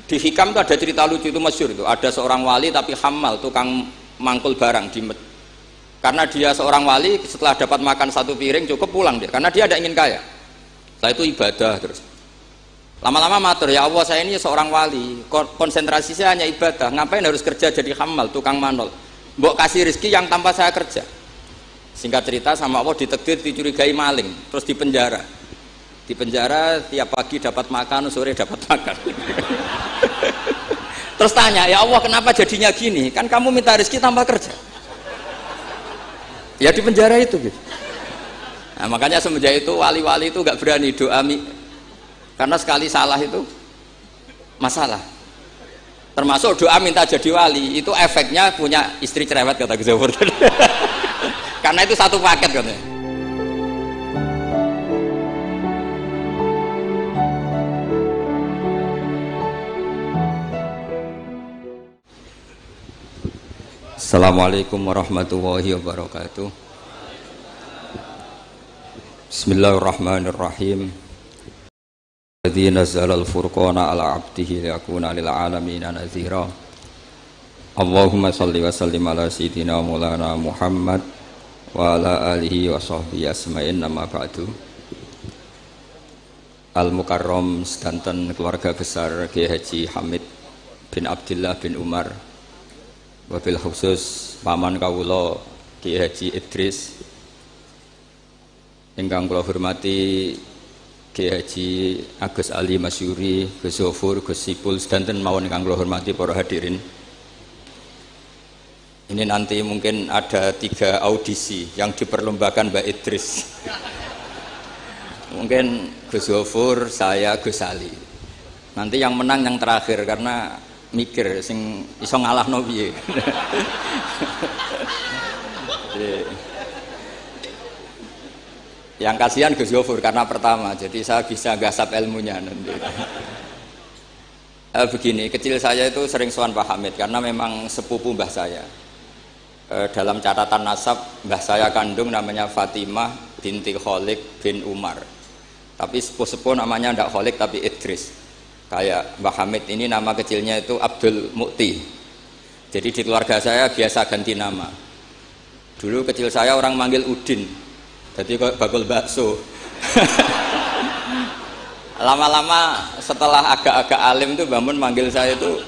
Di Hikam itu ada cerita lucu, itu masyhur itu. Ada seorang wali tapi hamal, tukang mangkul barang karena dia seorang wali, setelah dapat makan satu piring cukup pulang dia, karena dia tidak ingin kaya. Setelah itu ibadah terus. Lama-lama matur, ya Allah saya ini seorang wali, konsentrasi saya hanya ibadah, ngapain harus kerja jadi hamal, tukang manol. Mbok kasih rezeki yang tanpa saya kerja. Singkat cerita sama Allah ditakdir dicurigai maling, terus dipenjara. Di penjara tiap pagi dapat makan, sore dapat makan. Terus tanya, ya Allah kenapa jadinya gini? Kan kamu minta rezeki tanpa kerja. Ya di penjara itu gitu. Nah, makanya semenjak itu wali-wali itu nggak berani doa karena sekali salah itu masalah. Termasuk doa minta jadi wali itu efeknya punya istri cerewet kata Gus Zafur. Karena itu satu paket katanya. Assalamualaikum warahmatullahi wabarakatuh. Bismillahirrahmanirrahim. Alladzi nazzala al-furqana ala 'abdihi liyakuna lil 'alamin nadhira. Allahumma shalli wa sallim ala sayyidina maulana Muhammad wa ala alihi wa sahbihi asma'in, nama ba'du. Al-Mukarram sedanten keluarga besar Kiai Haji Hamid bin Abdillah bin Umar, wabil khusus paman kawula Kiai Haji Idris, ingkang kula hormati Kiai Haji Agus Ali Masyuri, Gus Zafur, Gus Sipul, sedanten mawon ingkang kula hormati para hadirin. Ini nanti mungkin ada 3 audisi yang diperlombakan Mbak Idris. Mungkin Gus Zafur, saya, Gus Ali. Nanti yang menang yang terakhir karena mikir sing iso ngalahno piye. Yang kasihan Gus Zafur karena pertama, jadi saya bisa gasap ilmunya nanti. Begini, kecil saya itu sering sowan Pak Hamid karena memang sepupu mbah saya. Dalam catatan nasab mbah saya kandung namanya Fatimah binti Kholik bin Umar. Tapi sepuh-sepuh namanya tidak Kholik tapi Idris. Kayak Mbah Hamid ini nama kecilnya itu Abdul Mukti. Jadi di keluarga saya biasa ganti nama. Dulu kecil saya orang manggil Udin, jadi kok bakul bakso. Lama-lama setelah agak-agak alim itu Bamun manggil saya itu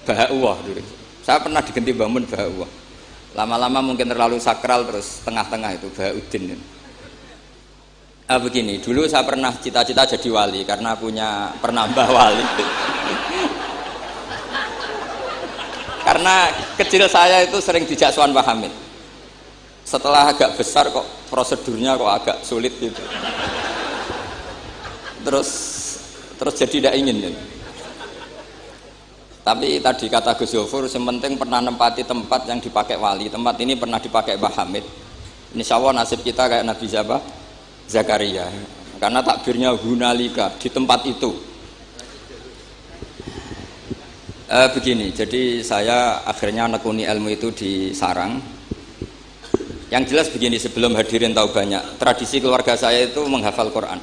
Bahauwah dulu. Saya pernah diganti Bamun Bahauwah. Lama-lama mungkin terlalu sakral, terus tengah-tengah itu Bahaudin. Begini, dulu saya pernah cita-cita jadi wali karena punya penambah wali. Karena kecil saya itu sering dijak sowan Pak Hamid. Setelah agak besar kok prosedurnya kok agak sulit gitu. Terus jadi tidak ingin gitu. Tapi tadi kata Gus Zafur, sementing pernah nempati tempat yang dipakai wali. Tempat ini pernah dipakai Pak Hamid. Insya Allah nasib kita kayak Nabi Zakaria, karena takbirnya hunalika di tempat itu. Begini, jadi saya akhirnya nekuni ilmu itu di sarang. Yang jelas begini, sebelum hadirin tahu banyak, tradisi keluarga saya itu menghafal Quran.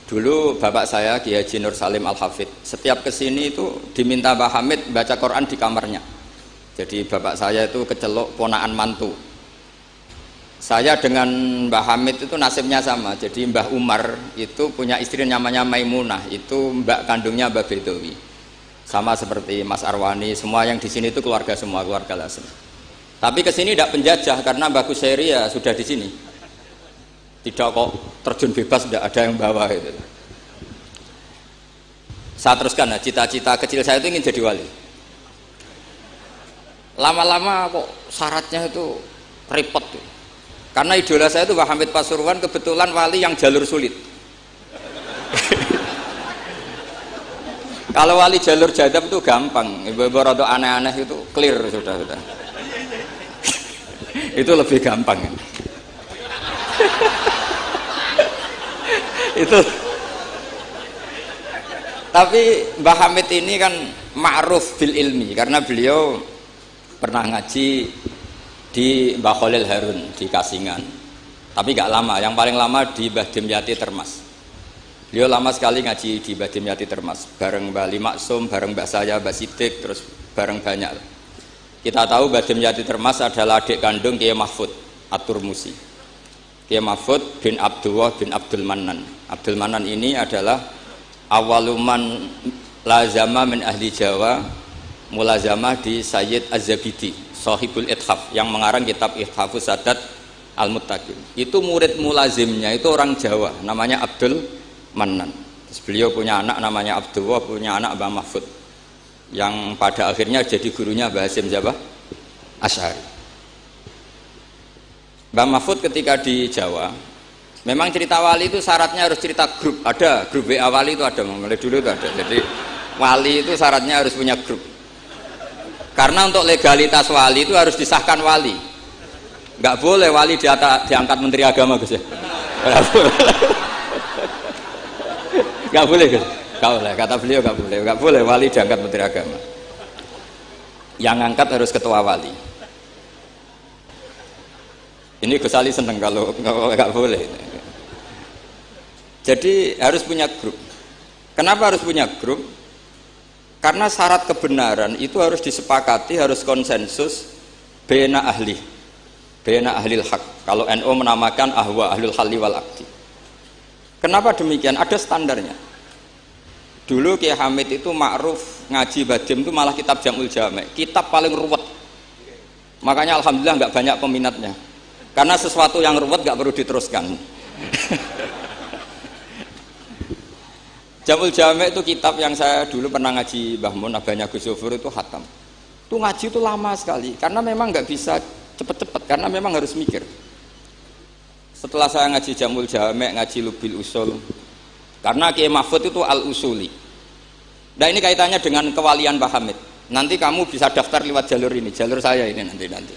Dulu bapak saya Kiai Haji Nur Salim Al-Hafidh setiap kesini itu diminta Pak Hamid baca Quran di kamarnya. Jadi bapak saya itu kecelok ponakan mantu. Saya dengan Mbah Hamid itu nasibnya sama. Jadi Mbah Umar itu punya istri namanya Maimunah, itu mbak kandungnya Mbah Bedowi. Sama seperti Mas Arwani, semua yang di sini itu keluarga semua, keluarga Lasem. Tapi ke sini tidak penjajah karena Mbah Kusairi ya sudah di sini. Tidak kok terjun bebas, tidak ada yang bawa itu. Saya teruskan, nah, cita-cita kecil saya itu ingin jadi wali. Lama-lama kok syaratnya itu repot tuh. Karena idola saya itu Pak Hamid Pasuruan, kebetulan wali yang jalur sulit. Kalau wali jalur jadab itu gampang, ibu-ibu rada aneh-aneh itu clear sudah. Itu lebih gampang. Itu. Tapi Mbah Hamid ini kan ma'ruf bil ilmi karena beliau pernah ngaji di Mbah Khalil Harun di Kasingan, tapi gak lama, yang paling lama di Mbah Dimyati Termas. Beliau lama sekali ngaji di Mbah Dimyati Termas, bareng Mbah Ali Maksum, bareng Mbah saya, Mbah Sidik, terus bareng banyak. Kita tahu Mbah Dimyati Termas adalah adik kandung Kiai Mahfud At-Turmusi. Kiai Mahfud bin Abdullah bin Abdul Manan. Abdul Manan ini adalah awaluman lazama min ahli Jawa, mulazamah di Sayyid Az-Zabidi, Sahibul Ithaf, yang mengarang kitab Ithafus Sadat Al-Muttaqin. Itu murid mulazimnya itu orang Jawa, namanya Abdul Manan. Terus beliau punya anak namanya Abdullah, punya anak Mbah Mahfud, yang pada akhirnya jadi gurunya Mbah Hasyim Jabah Asy'ari. Mbah Mahfud ketika di Jawa, memang cerita wali itu syaratnya harus cerita grup. Ada grup WA wali itu ada, mulai dulu itu ada. Jadi wali itu syaratnya harus punya grup. Karena untuk legalitas wali itu harus disahkan wali. Nggak boleh wali diangkat menteri agama, Gus ya. Nggak boleh, Gus. Nggak boleh, kata beliau nggak boleh wali diangkat menteri agama. Yang angkat harus ketua wali. Ini Gus Ali seneng kalau nggak boleh. Jadi harus punya grup. Kenapa harus punya grup? Karena syarat kebenaran itu harus disepakati, harus konsensus bena ahli hak. Kalau NU menamakan ahwa ahlul halli wal aqdi. Kenapa demikian? Ada standarnya. Dulu Kiai Hamid itu ma'ruf ngaji Badim itu malah kitab Jamul Jami', kitab paling ruwet. Makanya alhamdulillah nggak banyak peminatnya. Karena sesuatu yang ruwet nggak perlu diteruskan. Jamul Jami' itu kitab yang saya dulu pernah ngaji Mbah Mun, abahnya Gus Zofur itu khatam. Itu ngaji itu lama sekali karena memang nggak bisa cepet-cepet, karena memang harus mikir. Setelah saya ngaji Jamul Jami', ngaji Lubil Usul, karena Kiai Mahfud itu al-usuli. Nah ini kaitannya dengan kewalian Pak Hamid. Nanti kamu bisa daftar lewat jalur ini, jalur saya ini nanti.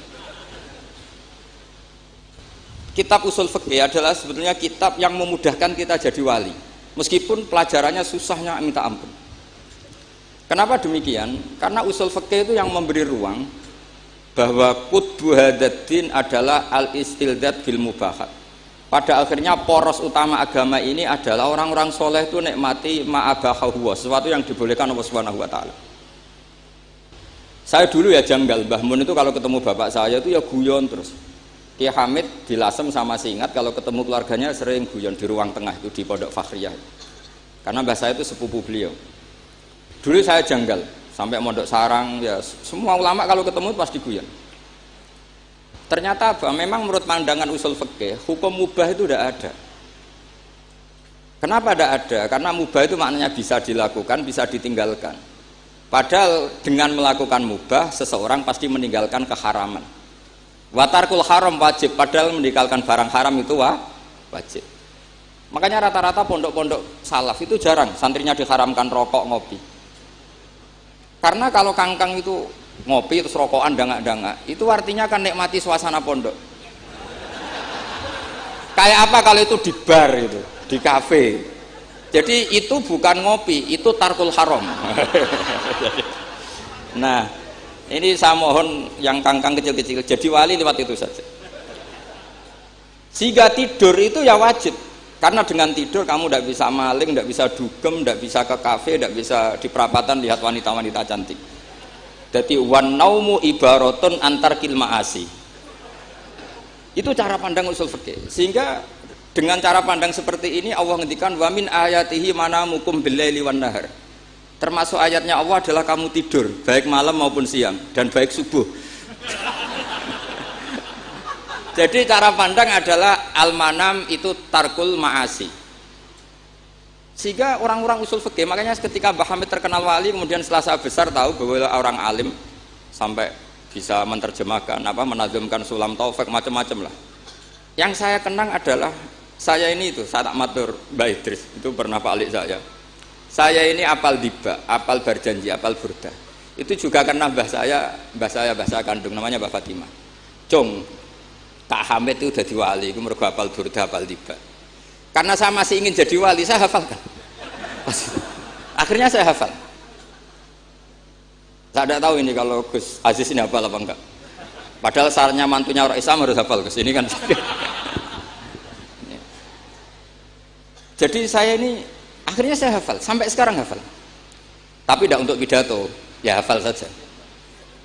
Kitab Usul Fiqih adalah sebetulnya kitab yang memudahkan kita jadi wali, meskipun pelajarannya susahnya minta ampun. Kenapa demikian? Karena Usul Fiqih itu yang memberi ruang bahwa qutbu hadaddin adalah al-istildad bil mubahat. Pada akhirnya poros utama agama ini adalah orang-orang soleh itu nikmati ma'abahahu, sesuatu yang dibolehkan Allah Subhanahu wa ta'ala. Saya dulu ya janggal, Mbah Mun itu kalau ketemu bapak saya itu ya guyon terus. Kiai Hamid di Lasem sama Singat kalau ketemu keluarganya sering guyon di ruang tengah itu di Pondok Fakhriyah. Karena mbah saya itu sepupu beliau. Dulu saya janggal, sampai Mondok Sarang ya semua ulama kalau ketemu pasti guyon. Ternyata apa? Memang menurut pandangan usul fikih, hukum mubah itu tidak ada. Kenapa tidak ada? Karena mubah itu maknanya bisa dilakukan, bisa ditinggalkan. Padahal dengan melakukan mubah, seseorang pasti meninggalkan keharaman. Watarkul haram wajib, padahal meninggalkan barang haram itu wajib. Makanya rata-rata pondok-pondok salaf itu jarang santrinya diharamkan rokok, ngopi. Karena kalau kangkang itu ngopi terus rokokan dangak-dangak, itu artinya kan nikmati suasana pondok. Kayak apa kalau itu di bar itu, di kafe. Jadi itu bukan ngopi, itu tarkul haram. Nah, ini saya mohon yang kangkang kecil-kecil jadi wali lewat itu saja. Sehingga tidur itu ya wajib. Karena dengan tidur kamu tidak bisa maling, tidak bisa dugem, tidak bisa ke kafe, tidak bisa di perapatan lihat wanita-wanita cantik. Jadi wan naumu ibaratun antar kil ma'asi. Itu cara pandang usul fikih. Sehingga dengan cara pandang seperti ini Allah ngendikan wa min ayatihi manamukum billaili wan nahar. Termasuk ayatnya Allah adalah kamu tidur baik malam maupun siang dan baik subuh. Jadi cara pandang adalah al-manam itu tarkul ma'asi. Sehingga orang-orang usul fikih, makanya ketika Mbah Hamid terkenal wali, kemudian setelah saya besar tahu bahwa orang alim sampai bisa menerjemahkan menazamkan sulam taufik macam-macam lah. Yang saya kenang adalah saya ini itu, saya tak matur Mbak Idris, itu pernah Pak Alik saya. Saya ini apal diba, apal berjanji, apal burda. Itu juga karena mbah saya kandung namanya Mbak Fatimah. Cung, Kak Hamid itu jadi wali, itu mergo apal burda, apal diba. Karena saya masih ingin jadi wali, saya hafalkan. Akhirnya saya hafal. Saya tidak tahu ini kalau Gus Aziz ini hafal apa enggak. Padahal sarannya mantunya orang Islam harus hafal Gus. Ini kan. Jadi saya ini Akhirnya saya hafal, sampai sekarang hafal. Tapi tidak untuk pidato, ya hafal saja.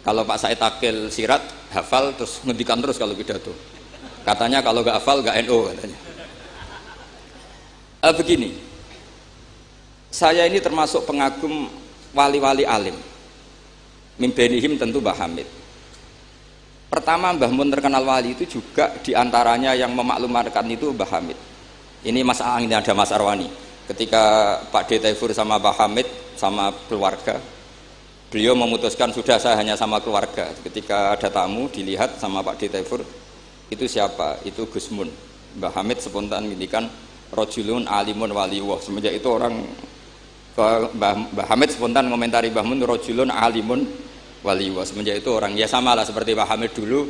Kalau Pak Said Akil sirat, hafal terus ngendikan terus kalau pidato. Katanya kalau nggak hafal nggak NU katanya. Begini, saya ini termasuk pengagum wali-wali alim. Mimbenihim tentu Mbah Hamid. Pertama Mbah Mun terkenal wali itu juga diantaranya yang memaklumatkan itu Mbah Hamid. Ini ini ada Mas Arwani. Ketika Pak D. Taifur sama Mbah Hamid sama keluarga, beliau memutuskan sudah saya hanya sama keluarga. Ketika ada tamu dilihat sama Pak D. Taifur, itu siapa? Itu Gus Mun. Mbah Hamid spontan ngindikan rojulun alimun waliwah. Semenjak itu orang Mbah Hamid spontan komentari Mbah Mun rojulun alimun waliwah. Semenjak itu orang ya sama lah seperti Mbah Hamid dulu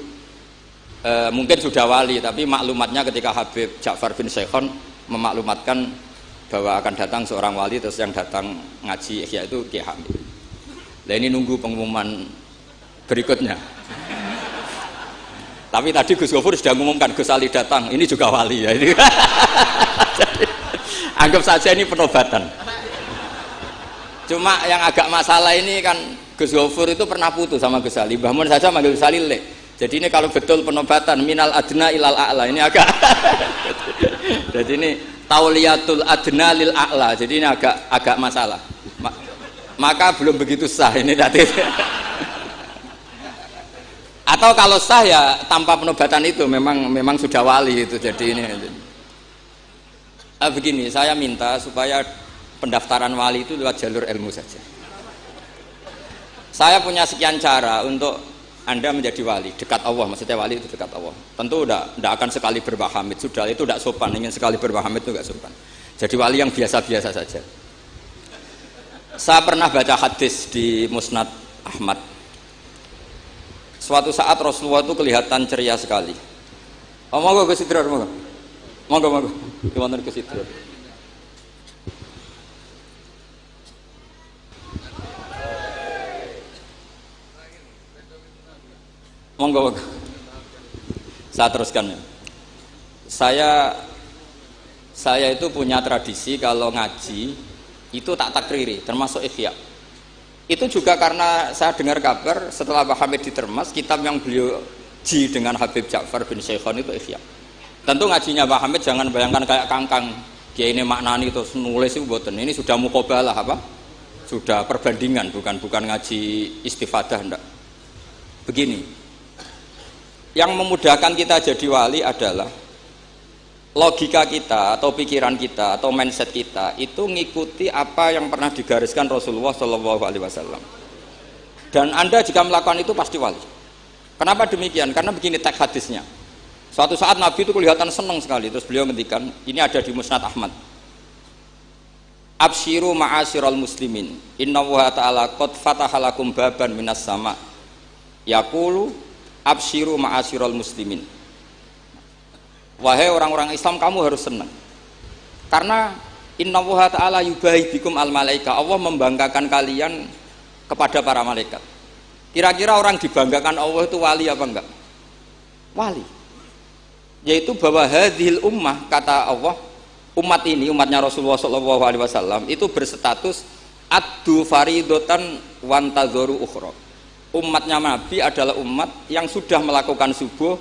mungkin sudah wali, tapi maklumatnya ketika Habib Ja'far bin Syekhon memaklumatkan bahwa akan datang seorang wali, terus yang datang ngaji Ihya itu Kiai Hamid. Nah ini nunggu pengumuman berikutnya. Tapi tadi Gus Gofur sudah mengumumkan Gus Ali datang, ini juga wali ya. Ini. Anggap saja ini penobatan. Cuma yang agak masalah ini kan Gus Gofur itu pernah putus sama Gus Ali. Mbah Mun saja manggil Gus Ali le. Jadi ini kalau betul penobatan minal adna ilal a'la ini agak. Jadi ini tauliyatul adna lil a'la. Jadi ini agak masalah. Maka belum begitu sah ini tadi. Atau kalau sah ya tanpa penobatan itu memang sudah wali itu. Jadi ini. Begini, saya minta supaya pendaftaran wali itu lewat jalur ilmu saja. Saya punya sekian cara untuk Anda menjadi wali, dekat Allah, maksudnya wali itu dekat Allah. Tentu tidak akan sekali Mbah Hamid, sudah itu tidak sopan, ingin sekali Mbah Hamid itu tidak sopan. Jadi wali yang biasa-biasa saja. Saya pernah baca hadis di Musnad Ahmad. Suatu saat Rasulullah itu kelihatan ceria sekali. Oh, monggo Gus Idrar, monggo. Gimana Gus Idrar? Monggo. Saya teruskan ya. Saya itu punya tradisi kalau ngaji itu tak takriri, termasuk Ihya. Itu juga karena saya dengar kabar setelah Mbah Hamid ditermas, kitab yang beliau ji dengan Habib Ja'far bin Syekhon itu Ihya. Tentu ngajinya Mbah Hamid jangan bayangkan kayak kangkang, dia ini maknani terus nulis itu mboten. Ini sudah muqabalah apa? Sudah perbandingan, bukan ngaji istifadah ndak. Begini. Yang memudahkan kita jadi wali adalah logika kita atau pikiran kita atau mindset kita itu ngikuti apa yang pernah digariskan Rasulullah SAW. Dan Anda jika melakukan itu pasti wali. Kenapa demikian? Karena begini teks hadisnya. Suatu saat Nabi itu kelihatan senang sekali, terus beliau ngendikan, ini ada di Musnad Ahmad. Absyiru ma'asyiral muslimin, innallaha ta'ala qad fatahalakum baban minas sama. Yaqulu absyiru ma'asyiral muslimin. Wahai orang-orang Islam, kamu harus senang. Karena innallaha ta'ala yubahi bikum al malaika. Allah membanggakan kalian kepada para malaikat. Kira-kira orang dibanggakan Allah itu wali apa enggak? Wali. Yaitu bahwa hadhil ummah, kata Allah, umat ini, umatnya Rasulullah SAW itu berstatus addu faridotan wantazoru ukhra. Umatnya Nabi adalah umat yang sudah melakukan subuh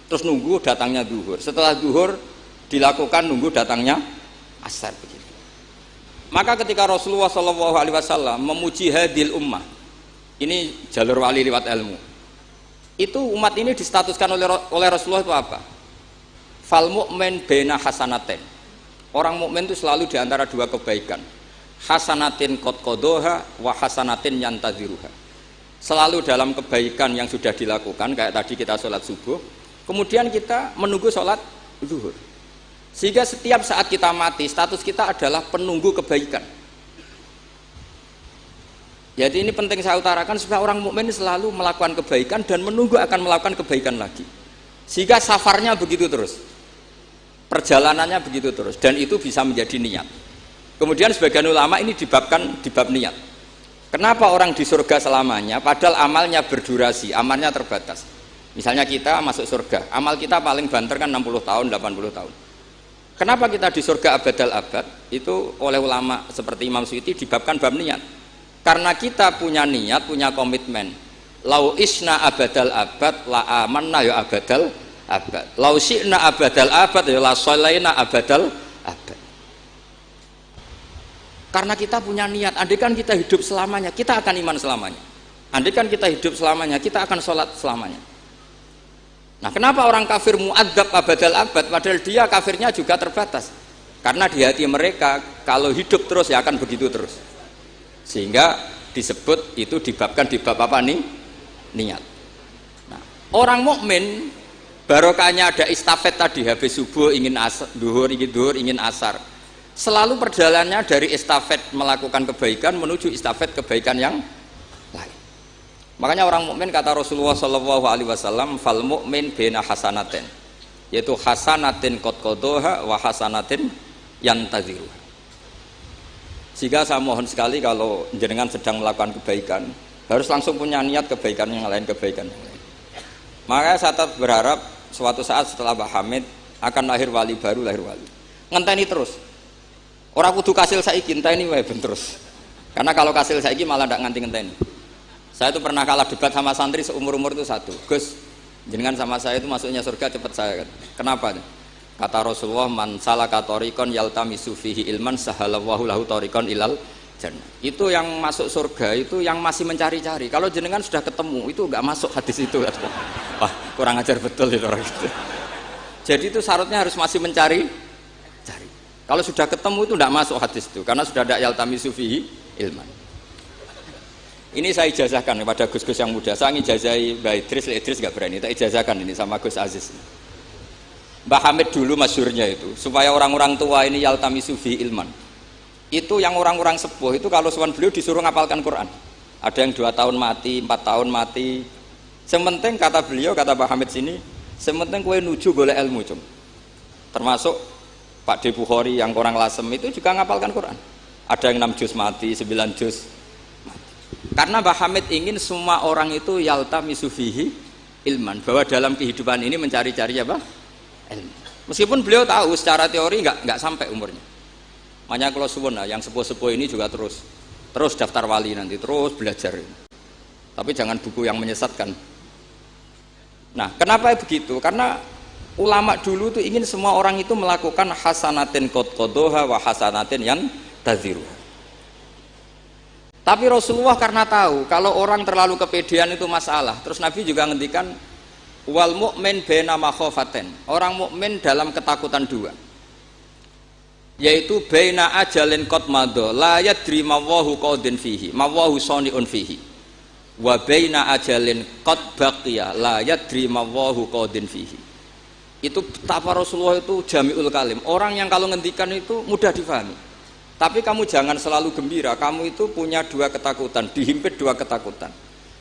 terus nunggu datangnya zuhur. Setelah zuhur dilakukan nunggu datangnya asar begitu. Maka ketika Rasulullah SAW memuji hadil ummah, ini jalur wali lewat ilmu. Itu umat ini distatuskan oleh Rasulullah itu apa? Fal mu'min baina hasanaten. Orang mukmin itu selalu diantara dua kebaikan. Hasanatin qad qadoha wa hasanatin yantaziruha. Selalu dalam kebaikan yang sudah dilakukan, kayak tadi kita sholat subuh, kemudian kita menunggu sholat zuhur, sehingga setiap saat kita mati status kita adalah penunggu kebaikan. Jadi ini penting saya utarakan supaya orang mukmin selalu melakukan kebaikan dan menunggu akan melakukan kebaikan lagi, sehingga safarnya begitu terus, perjalanannya begitu terus, dan itu bisa menjadi niat. Kemudian sebagian ulama ini dibabkan di bab niat. Kenapa orang di surga selamanya padahal amalnya berdurasi, amalnya terbatas. Misalnya kita masuk surga, amal kita paling banter kan 60 tahun, 80 tahun. Kenapa kita di surga abadal abad? Itu oleh ulama seperti Imam Suyuti dibabkan bab niat. Karena kita punya niat, punya komitmen. Lau isna abadal abad la amanna ya abadal abad. Lau syi'na abadal abad ya la sholaina abadal abad. Karena kita punya niat, andai kan kita hidup selamanya, kita akan iman selamanya. Andai kan kita hidup selamanya, kita akan sholat selamanya. Nah, kenapa orang kafir mu'adzab abadal abad padahal dia kafirnya juga terbatas? Karena di hati mereka kalau hidup terus ya akan begitu terus. Sehingga disebut itu dibabkan di bab apa nih? Niat. Nah, orang mukmin barokahnya ada istafet tadi, habis subuh ingin duhur, ingin asar. Selalu perjalanannya dari estafet melakukan kebaikan menuju estafet kebaikan yang lain. Makanya orang mukmin kata Rasulullah SAW, fal mukmin bena hasanaten, yaitu hasanatin qad qadaha wa hasanatin yantaziruha. Sehingga saya mohon sekali kalau jenengan sedang melakukan kebaikan harus langsung punya niat kebaikan yang lain, kebaikan yang lain. Makanya saya tetap berharap suatu saat setelah Mbah Hamid akan lahir wali baru, lahir wali. Ngenteni terus. Orang kudu kasil saiki ngenteni wae ben terus. Karena kalau kasil saiki malah ndak nganti ngenteni. Saya itu pernah kalah debat sama santri seumur-umur itu satu. Gus, jenengan sama saya itu masuknya surga cepat saya kan. Kenapa? Kata Rasulullah, man salaka thariqan yaltamisu fihi ilman sahalallahu lahu thariqan ilal jannah. Itu yang masuk surga itu yang masih mencari-cari. Kalau jenengan sudah ketemu itu enggak masuk hadis itu. Wah, kurang ajar betul itu orang itu. Jadi itu syaratnya harus masih mencari. Kalau sudah ketemu itu tidak masuk hadis itu karena sudah ada yaltamisu fihi ilman. Ini saya ijazahkan kepada Gus-Gus yang muda. Saya ngijazahi Mbak Idris nggak berani. Tak ijazahkan ini sama Gus Aziz. Mbah Hamid dulu masyhurnya itu supaya orang-orang tua ini yaltamisu fihi ilman. Itu yang orang-orang sepuh itu kalau sowan beliau disuruh ngapalkan Quran. Ada yang 2 tahun mati, 4 tahun mati. Sementing kata beliau, kata Mbah Hamid sini, sementing kowe nuju golek ilmu cum. Termasuk Pak De Bukhari yang orang Lasem itu juga ngapalkan Quran. Ada yang 6 juz mati, 9 juz mati. Karena Mbah Hamid ingin semua orang itu yaltamisu fihi ilman, bahwa dalam kehidupan ini mencari-cari apa? Ilmu. Meskipun beliau tahu secara teori nggak sampai umurnya. Makanya kalau suwun yang sepuh-sepuh ini juga terus daftar wali nanti, terus belajar. Tapi jangan buku yang menyesatkan. Nah, kenapa begitu? Karena ulama dulu itu ingin semua orang itu melakukan hasanatin qad qadaha wa hasanatin yang taziru. Tapi Rasulullah karena tahu kalau orang terlalu kepedean itu masalah. Terus Nabi juga ngendikan wal mu'min baina makhafaten. Orang mukmin dalam ketakutan dua. Yaitu baina ajalin qad madha la yadri mawahu qadin fihi, mawahu saniun fihi. Wa baina ajalin qad baqiya la yadri mawahu qadin fihi. Itu betapa Rasulullah itu jami'ul kalim. Orang yang kalau ngendikan itu mudah difahami. Tapi kamu jangan selalu gembira. Kamu itu punya 2 ketakutan, dihimpit 2 ketakutan.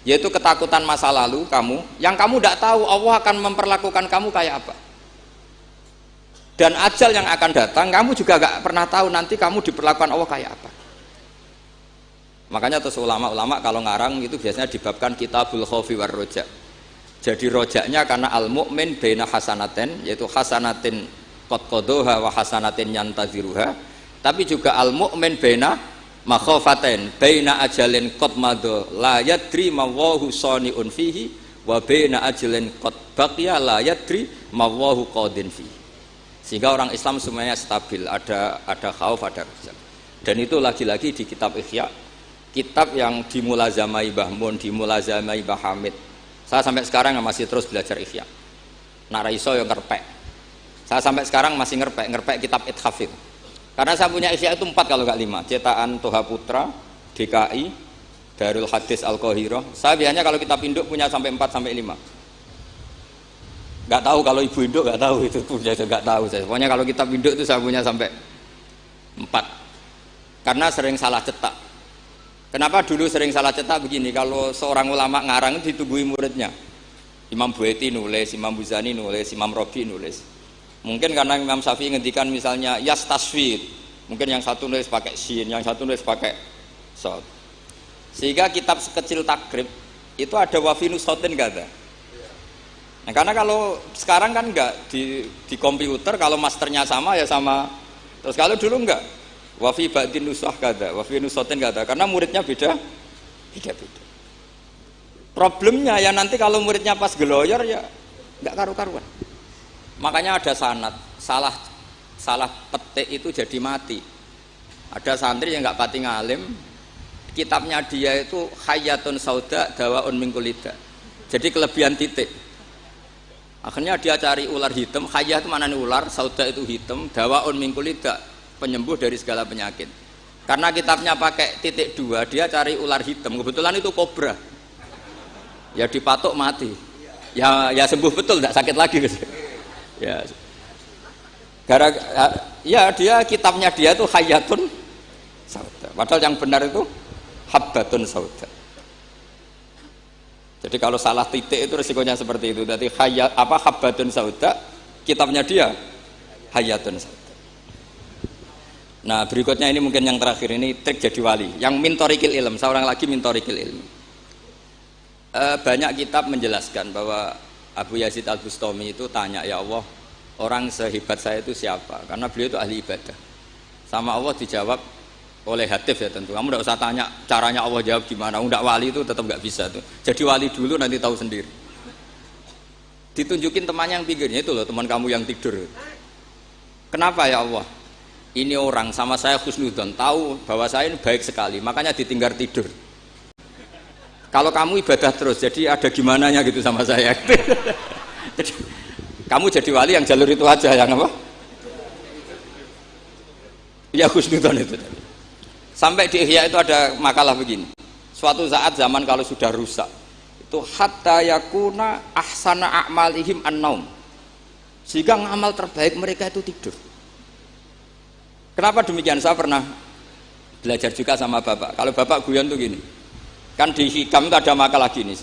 Yaitu ketakutan masa lalu kamu, yang kamu tidak tahu Allah akan memperlakukan kamu kayak apa. Dan ajal yang akan datang, kamu juga gak pernah tahu nanti kamu diperlakukan Allah kayak apa. Makanya terus ulama-ulama kalau ngarang itu biasanya dibabkan kitabul khaufi war roja. Jadi rojaknya karena al-mu'min baina hasanaten, yaitu hasanatin qad qadaha wa hasanatin yantaziruha. Tapi juga al-mu'min baina makhafaten, baina ajalin qad madha la yadri mawahu saniun fihi wa baina ajalin qad baqiya la yadri mawahu qadin fihi. Sehingga orang Islam semuanya stabil, ada khauf, ada raja. Dan itu lagi-lagi di kitab Ihya, kitab yang dimulazamai Mbah Mun, dimulazamai Mbah Hamid. Saya sampai sekarang masih terus belajar Ihya. Nak ra iso yo ngerpek. Saya sampai sekarang masih ngerpek kitab Ithaf itu. Karena saya punya Ihya itu 4 kalau nggak 5. Cetakan Toha Putra, DKI, Darul Hadis Al-Qahirah. Saya biasanya kalau kitab induk punya sampai 4 sampai 5. Nggak tahu kalau ibu induk nggak tahu itu punya, nggak tahu saya. Pokoknya kalau kitab induk itu saya punya sampai 4. Karena sering salah cetak. Kenapa dulu sering salah cetak begini? Kalau seorang ulama ngarang itu ditungguin muridnya. Imam Bueti nulis, Imam Buzani nulis, Imam Robi nulis. Mungkin karena Imam Syafi'i ngendikan misalnya yas tasfid, mungkin yang satu nulis pakai shin, yang satu nulis pakai shad. Sehingga kitab sekecil takrib itu ada wafinu sotin kata. Nah, karena kalau sekarang kan enggak di komputer kalau masternya sama ya sama. Terus kalau dulu enggak. Wa fi ba'din nusah kada, wa fi nusatin kada. Karena muridnya beda. Problemnya ya nanti kalau muridnya pas geloyor ya enggak karu-karuan. Makanya ada sanad, salah petik itu jadi mati. Ada santri yang enggak pati ngalim, kitabnya dia itu Hayatun Sauda Dawaun min Kulida. Jadi kelebihan titik. Akhirnya dia cari ular hitam, Hayah itu mana nih ular, Sauda itu hitam, Dawaun min Kulida, penyembuh dari segala penyakit. Karena kitabnya pakai titik 2, dia cari ular hitam. Kebetulan itu kobra. Ya dipatok mati. Ya sembuh betul, tidak sakit lagi. Ya. Ya dia kitabnya dia itu Hayatun Sauda. Padahal yang benar itu Habbatun Sauda. Jadi kalau salah titik itu resikonya seperti itu. Jadi Habbatun Sauda, kitabnya dia Hayatun Sauda. Nah berikutnya ini mungkin yang terakhir, ini trik jadi wali. Yang mintorikil ilm, seorang lagi mintorikil ilm. Banyak kitab menjelaskan bahwa Abu Yazid Al-Bustami itu tanya, ya Allah, orang sehebat saya itu siapa? Karena beliau itu ahli ibadah. Sama Allah dijawab oleh hatif ya tentu. Kamu tidak usah tanya caranya Allah jawab gimana. Tidak wali itu tetap nggak bisa tuh. Jadi wali dulu nanti tahu sendiri. Ditunjukin temannya yang pinggirnya itu loh, teman kamu yang tidur. Kenapa ya Allah? Ini orang sama saya husnudzon, tahu bahwa saya ini baik sekali, makanya ditinggal tidur. Kalau kamu ibadah terus, jadi ada gimananya gitu sama saya. Jadi, kamu jadi wali yang jalur itu aja, yang apa? Ya husnudzon itu. Sampai di Ihya itu ada makalah begini. Suatu saat zaman kalau sudah rusak, itu hatta yakuna ahsana a'malihim an-naum. Sehingga amal terbaik mereka itu tidur. Kenapa demikian? Saya pernah belajar juga sama bapak. Kalau bapak guyon tuh gini, kan di Hikam itu ada makalah gini.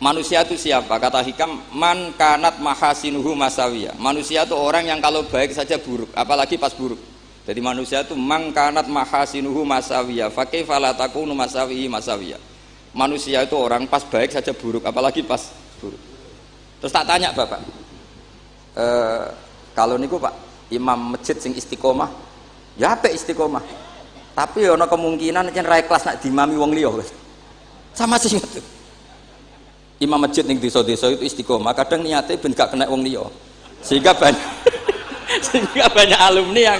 Manusia itu siapa? Kata Hikam, man kanat mahasinuhu masawiyah. Manusia itu orang yang kalau baik saja buruk, apalagi pas buruk. Jadi manusia itu man kanat mahasinuhu masawiyah, fa kaifa la takunu masawihi masawiyah. Manusia itu orang pas baik saja buruk, apalagi pas buruk. Terus tak tanya bapak, kalau niku Pak, imam masjid sing istiqomah, ya apik istiqomah. Tapi ana kemungkinan yen ra ikhlas nak dimami wong liya. Sama sih itu. Imam masjid ning desa-desa itu istiqomah, kadang niate ben gak kena wong liya. Sehingga banyak alumni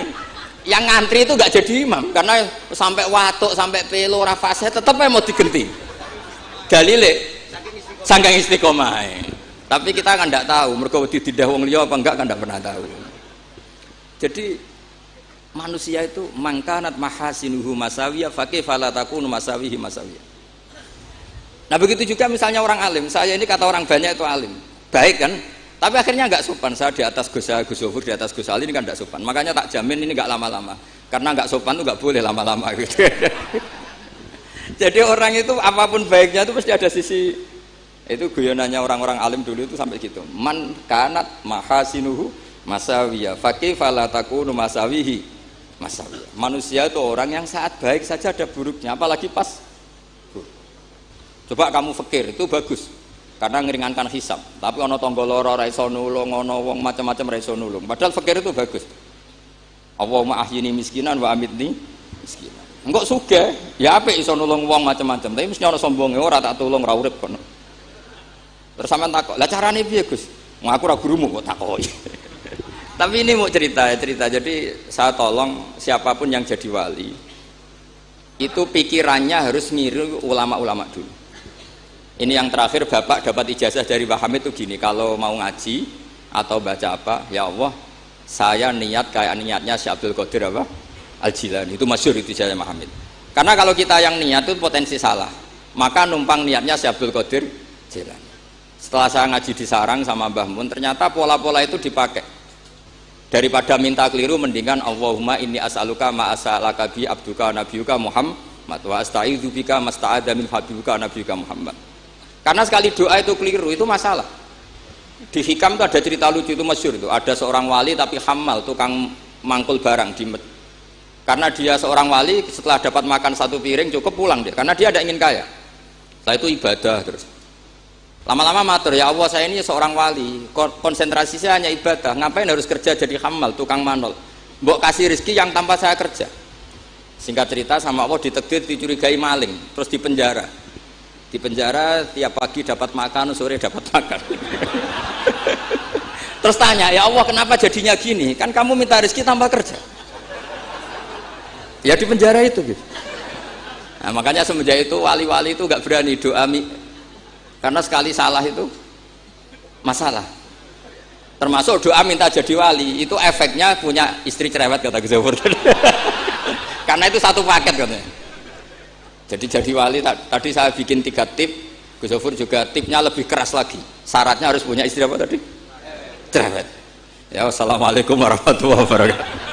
yang ngantri itu gak jadi imam karena sampai watuk, sampai pelo, ora fase tetep mau digenti. Dalile saking istiqomah. Tapi kita kan ndak tahu mergo ditindah wong liya apa enggak kan ndak pernah tahu. Jadi manusia itu mangkanat mahasinuhu masawiyah fakih falatakunu masawihi masawiyah. Nah begitu juga misalnya orang alim, saya ini kata orang banyak itu alim, baik kan? Tapi akhirnya nggak sopan. Saya di atas Gus Zofur, di atas Gus Ali ini kan nggak sopan. Makanya tak jamin ini nggak lama-lama, karena nggak sopan itu nggak boleh lama-lama gitu. Jadi orang itu apapun baiknya itu pasti ada sisi. Itu guyonannya orang-orang alim dulu itu sampai gitu. Man kanat mahasinuhu masawiyah fakih falatakunu masawihi masawiyah. Manusia itu orang yang saat baik saja ada buruknya, apalagi pas buruk. Coba kamu fikir itu bagus karena ngeringankan hisab. Tapi ono tangga lara ra iso nulung, ono wong macam-macam ra iso nulung. Padahal fikir itu bagus. Allahumma ahyini miskinan wa amitni miskinan. Engko sugih ya apik iso nulung wong macam-macam, tapi mesti ono sombonge ora tak tulung ra urip kono. Terus sampean takok, "Lah carane piye, Gus?" Wong aku ora gurumu kok takoki. Tapi ini mau cerita. Jadi saya tolong siapapun yang jadi wali itu pikirannya harus ngiru ulama-ulama dulu. Ini yang terakhir, bapak dapat ijazah dari Pak Hamid itu gini, kalau mau ngaji atau baca apa, ya Allah saya niat kayak niatnya Syekh Abdul Qadir apa? Al-Jilani. Itu masyhur itu ijazah Pak Hamid. Karena kalau kita yang niat itu potensi salah, maka numpang niatnya Syekh Abdul Qadir Jilani. Setelah saya ngaji di sarang sama Mbah Mun, ternyata pola-pola itu dipakai. Daripada minta keliru, mendingan Allahumma inni as'aluka ma as'alaka bi abduka nabiyuka Muhammad wa asta'idzu bika masta'adza min habibuka nabiyuka Muhammad. Karena sekali doa itu keliru itu masalah. Di Hikam itu ada cerita lucu, itu masyhur itu. Ada seorang wali tapi hamal, tukang mangkul barang di karena dia seorang wali, setelah dapat makan satu piring cukup pulang dia, karena dia tidak ingin kaya. Setelah itu ibadah terus. Lama-lama matur, ya Allah saya ini seorang wali, konsentrasi saya hanya ibadah, ngapain harus kerja jadi hamal, tukang manol, mbok kasih rezeki yang tanpa saya kerja. Singkat cerita sama Allah ditakdir dicurigai maling, terus dipenjara tiap pagi dapat makan, sore dapat makan. Terus tanya, ya Allah kenapa jadinya gini, kan kamu minta rezeki tanpa kerja. Ya di penjara itu gitu. Nah, makanya semenjak itu wali-wali itu nggak berani doa, karena sekali salah itu masalah. Termasuk doa minta jadi wali itu efeknya punya istri cerewet kata Gus Zafur. Karena itu satu paket katanya. Jadi wali tadi saya bikin 3 tip, Gus Zafur juga tipnya lebih keras lagi. Syaratnya harus punya istri apa tadi? Cerewet. Ya, wassalamualaikum warahmatullahi wabarakatuh.